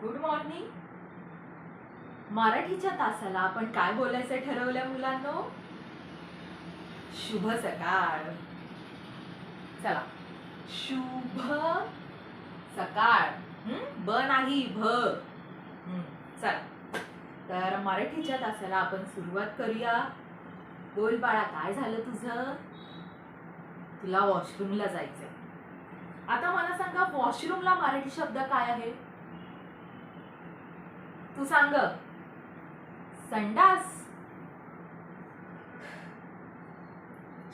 Good morning. मराठीच्या तासाला आपण काय बोलायचं ठरवलं मुलांनो? शुभ सकाळ. चला, शुभ सकाळ. ब नाही, भ. चला, तर मराठीच्या तासाला आपण सुरुवात करूया. बोल बाळा, काय झालं तुझं? तुला वॉशरूमला जायचंय. आता मला सांगा, वॉशरूमला मराठी शब्द काय आहे? तू सांग. संडास,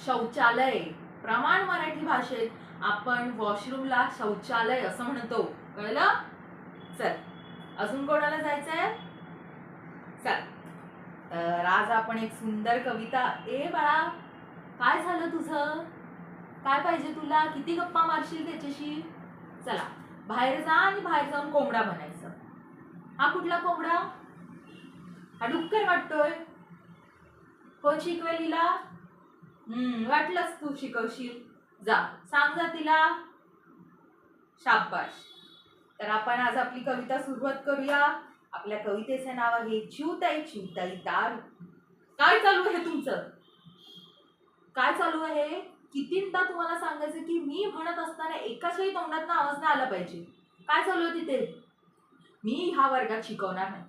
शौचालय. प्रमाण मराठी भाषेत आपण वॉशरूमला शौचालय असं म्हणतो. कळलं? चल, अजून कोणाला जायचंय? चल, तर आज आपण एक सुंदर कविता. ए बाळा, काय झालं तुझं? काय पाहिजे तुला? किती गप्पा मारशील त्याच्याशी? चला, बाहेर जा आणि बाहेर जाऊन कोंबडा बनायचं. हा कुठला कोंबडा? हा डुक्कर वाटतोय. कोण शिकवेल हिला? वाटलंच तू शिकवशील. जा, सांग जा तिला. शाबाश. तर आपण आज आपली कविता सुरुवात करूया. आपल्या कवितेचे नाव आहे चिवताई चिवताई दारू. काय चालू आहे तुमचं? काय चालू आहे? कितींदा तुम्हाला सांगायचं की मी म्हणत असताना एकाच्याही तोंडातनं आवाज नाही आला पाहिजे. काय चालू आहे तिथे? मी ह्या वर्गात शिकवणार नाही.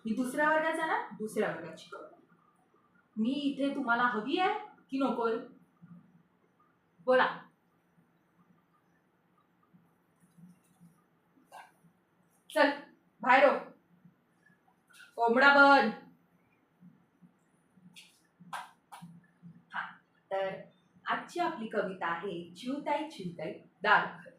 मी दुसऱ्या वर्गाचा ना, दुसऱ्या वर्गात शिकवणार. मी इथे तुम्हाला हवी आहे की नकोय? बोला. चल, बाहेर हो. कोंबडा बन. हा, तर आजची आपली कविता आहे चिवताई चिवताई दारू.